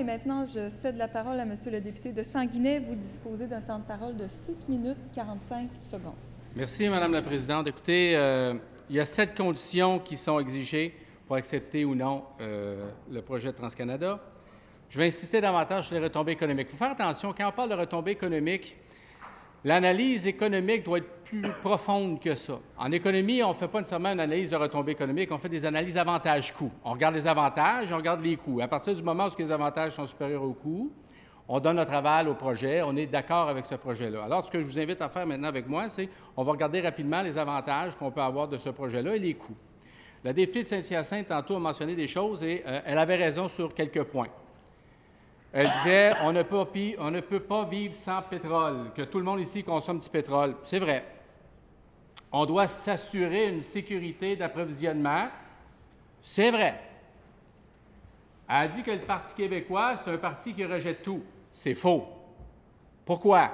Et maintenant, je cède la parole à Monsieur le député de Sanguinet. Vous disposez d'un temps de parole de 6 minutes 45 secondes. Merci, Madame la Présidente. Écoutez, il y a 7 conditions qui sont exigées pour accepter ou non le projet de TransCanada. Je vais insister davantage sur les retombées économiques. Il faut faire attention, quand on parle de retombées économiques, l'analyse économique doit être plus profonde que ça. En économie, on ne fait pas nécessairement une analyse de retombées économiques, on fait des analyses avantages-coûts. On regarde les avantages, on regarde les coûts. À partir du moment où les avantages sont supérieurs aux coûts, on donne notre aval au projet, on est d'accord avec ce projet-là. Alors, ce que je vous invite à faire maintenant avec moi, c'est on va regarder rapidement les avantages qu'on peut avoir de ce projet-là et les coûts. La députée de Saint-Hyacinthe, tantôt, a mentionné des choses et elle avait raison sur quelques points. Elle disait on ne peut pas vivre sans pétrole, que tout le monde ici consomme du pétrole. C'est vrai. On doit s'assurer une sécurité d'approvisionnement. C'est vrai. Elle a dit que le Parti québécois, c'est un parti qui rejette tout. C'est faux. Pourquoi?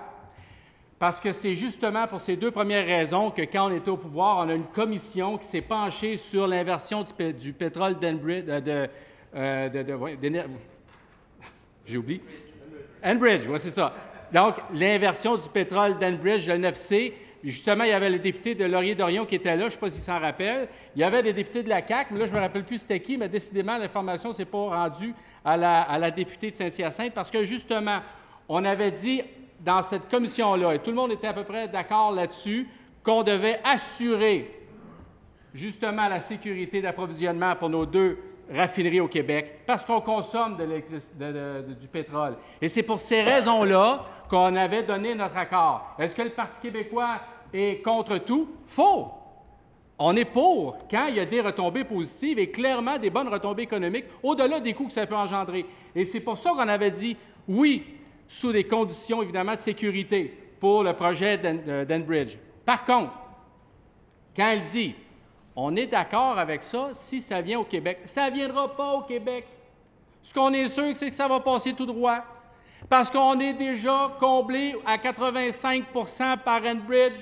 Parce que c'est justement pour ces 2 premières raisons que quand on était au pouvoir, on a une commission qui s'est penchée sur l'inversion du pétrole d'Enbridge, j'ai oublié. Enbridge, oui, c'est ça. Donc, l'inversion du pétrole d'Enbridge, le 9C. Justement, il y avait le député de Laurier-Dorion qui était là, je ne sais pas s'il s'en rappelle. Il y avait des députés de la CAQ, mais là, je ne me rappelle plus c'était qui, mais décidément, l'information ne s'est pas rendue à la députée de Saint-Hyacinthe parce que, justement, on avait dit dans cette commission-là, et tout le monde était à peu près d'accord là-dessus, qu'on devait assurer, justement, la sécurité d'approvisionnement pour nos 2 raffineries au Québec, parce qu'on consomme du pétrole. Et c'est pour ces raisons-là qu'on avait donné notre accord. Est-ce que le Parti québécois est contre tout? Faux! On est pour quand il y a des retombées positives et clairement des bonnes retombées économiques au-delà des coûts que ça peut engendrer. Et c'est pour ça qu'on avait dit oui, sous des conditions évidemment de sécurité pour le projet d'Enbridge. Par contre, quand elle dit on est d'accord avec ça si ça vient au Québec. Ça ne viendra pas au Québec. Ce qu'on est sûr, c'est que ça va passer tout droit. Parce qu'on est déjà comblé à 85 par Enbridge.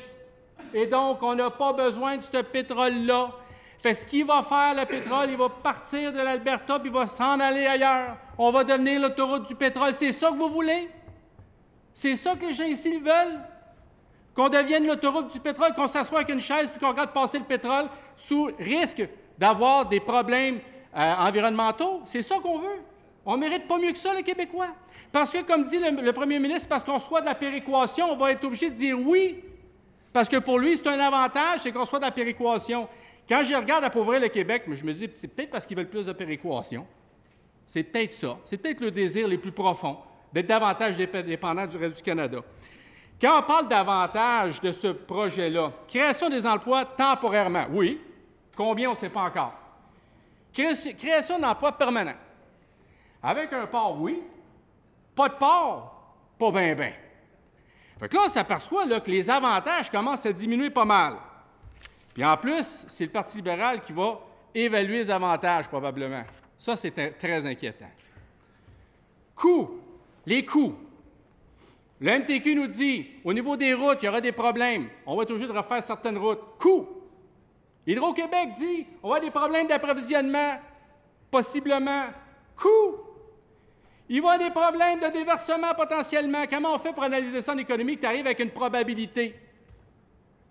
Et donc, on n'a pas besoin de ce pétrole-là. Fait que ce qu'il va faire, le pétrole, il va partir de l'Alberta puis il va s'en aller ailleurs. On va devenir l'autoroute du pétrole. C'est ça que vous voulez? C'est ça que les gens ici veulent? Qu'on devienne l'autoroute du pétrole, qu'on s'assoie avec une chaise puis qu'on regarde passer le pétrole sous risque d'avoir des problèmes environnementaux. C'est ça qu'on veut. On ne mérite pas mieux que ça, les Québécois. Parce que, comme dit le premier ministre, parce qu'on soit de la péréquation, on va être obligé de dire oui. Parce que pour lui, c'est un avantage, c'est qu'on soit de la péréquation. Quand je regarde appauvrir le Québec, je me dis, c'est peut-être parce qu'ils veulent plus de péréquation. C'est peut-être ça. C'est peut-être le désir les plus profonds d'être davantage dépendant du reste du Canada. Quand on parle davantage de ce projet-là, création des emplois temporairement, oui. Combien, on ne sait pas encore. Création d'emplois permanents. Avec un port, oui. Pas de port, pas bien, bien. Fait que là, on s'aperçoit là, que les avantages commencent à diminuer pas mal. Puis en plus, c'est le Parti libéral qui va évaluer les avantages, probablement. Ça, c'est très inquiétant. Coûts. Les coûts. Le MTQ nous dit, au niveau des routes, il y aura des problèmes. On va être obligé de refaire certaines routes. Coûts. Hydro-Québec dit, on va avoir des problèmes d'approvisionnement, possiblement. Coûts. Il va y avoir des problèmes de déversement potentiellement. Comment on fait pour analyser ça en économie? Que tu arrives avec une probabilité.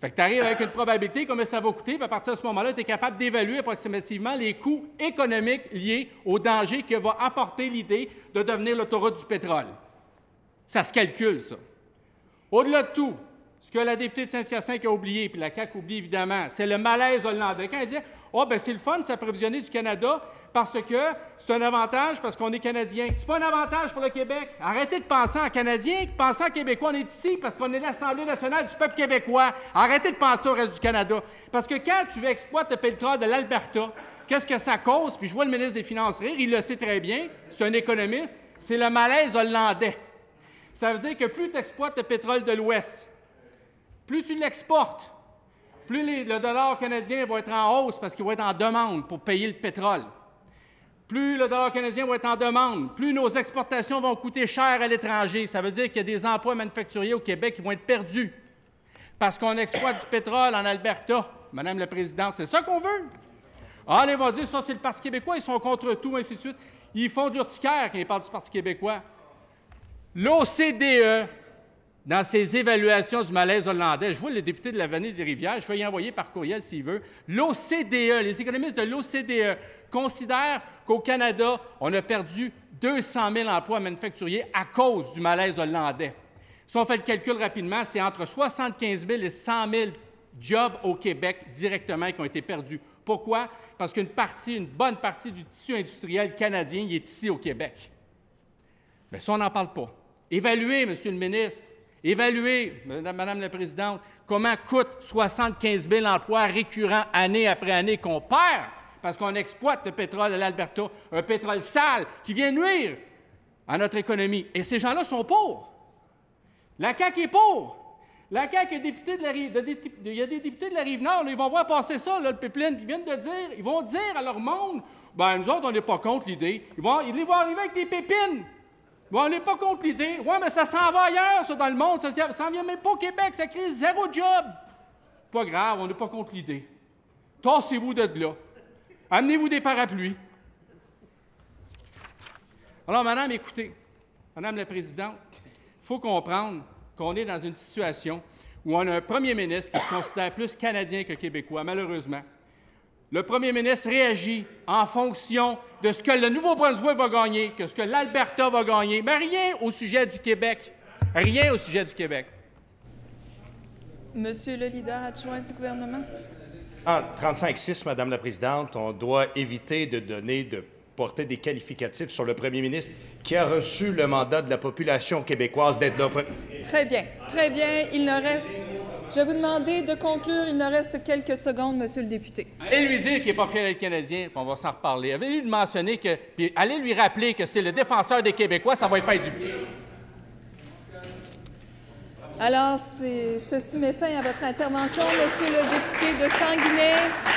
Fait que tu arrives avec une probabilité, combien ça va coûter, puis à partir de ce moment-là, tu es capable d'évaluer approximativement les coûts économiques liés au danger que va apporter l'idée de devenir l'autoroute du pétrole. Ça se calcule, ça. Au-delà de tout, ce que la députée de Saint-Hyacinthe a oublié, puis la CAQ oublie évidemment, c'est le malaise hollandais. Quand elle disait « Ah, bien, c'est le fun de s'approvisionner du Canada parce que c'est un avantage parce qu'on est Canadien. » C'est pas un avantage pour le Québec. Arrêtez de penser en Canadien, pensez en Québécois. On est ici parce qu'on est l'Assemblée nationale du peuple québécois. Arrêtez de penser au reste du Canada. Parce que quand tu exploites le pétrole de l'Alberta, qu'est-ce que ça cause? Puis je vois le ministre des Finances rire, il le sait très bien, c'est un économiste, c'est le malaise hollandais. Ça veut dire que plus tu exploites le pétrole de l'Ouest, plus tu l'exportes, plus le dollar canadien va être en hausse parce qu'il va être en demande pour payer le pétrole. Plus le dollar canadien va être en demande, plus nos exportations vont coûter cher à l'étranger. Ça veut dire qu'il y a des emplois manufacturiers au Québec qui vont être perdus parce qu'on exploite du pétrole en Alberta. Madame la Présidente, c'est ça qu'on veut? Ah, ils vont dire, ça, c'est le Parti québécois, ils sont contre tout, ainsi de suite. Ils font d'urticaire quand ils parlent du Parti québécois. L'OCDE, dans ses évaluations du malaise hollandais, je vois le député de l'Avenue des Rivières, je vais y envoyer par courriel s'il veut, l'OCDE, les économistes de l'OCDE considèrent qu'au Canada, on a perdu 200 000 emplois manufacturiers à cause du malaise hollandais. Si on fait le calcul rapidement, c'est entre 75 000 et 100 000 jobs au Québec directement qui ont été perdus. Pourquoi? Parce une bonne partie du tissu industriel canadien il est ici au Québec. Bien, ça, on n'en parle pas. Évaluez, Monsieur le ministre, évaluez, Madame la Présidente, comment coûte 75 000 emplois récurrents année après année qu'on perd parce qu'on exploite le pétrole de l'Alberta, un pétrole sale qui vient nuire à notre économie. Et ces gens-là sont pauvres. La CAQ est pauvre. La CAQ est députée de la Rive... Il y a des députés de la Rive-Nord, là, ils vont voir passer ça, là, le pipeline, ils viennent de dire, ils vont dire à leur monde, bien, nous autres, on n'est pas contre l'idée. Ils vont arriver avec des pépines. Bon, on n'est pas contre l'idée. Oui, mais ça s'en va ailleurs, ça, dans le monde. Ça s'en vient même pas au Québec. Ça crée 0 job. Pas grave, on n'est pas contre l'idée. Tassez-vous de là. Amenez-vous des parapluies. Alors, Madame, écoutez, Madame la Présidente, il faut comprendre qu'on est dans une situation où on a un premier ministre qui se considère plus canadien que québécois, malheureusement. Le premier ministre réagit en fonction de ce que le Nouveau-Brunswick va gagner, que ce que l'Alberta va gagner, mais rien au sujet du Québec. Rien au sujet du Québec. Monsieur le leader adjoint du gouvernement. En 35.6, Madame la Présidente, on doit éviter de porter des qualificatifs sur le premier ministre qui a reçu le mandat de la population québécoise d'être là. Très bien, très bien. Il ne reste... Je vais vous demander de conclure. Il ne reste quelques secondes, Monsieur le député. Allez lui dire qu'il n'est pas fier d'être Canadien, puis on va s'en reparler. Allez lui mentionner que... Puis allez lui rappeler que c'est le défenseur des Québécois, ça va lui faire du bien. Alors, ceci met fin à votre intervention, Monsieur le député de Sanguinet.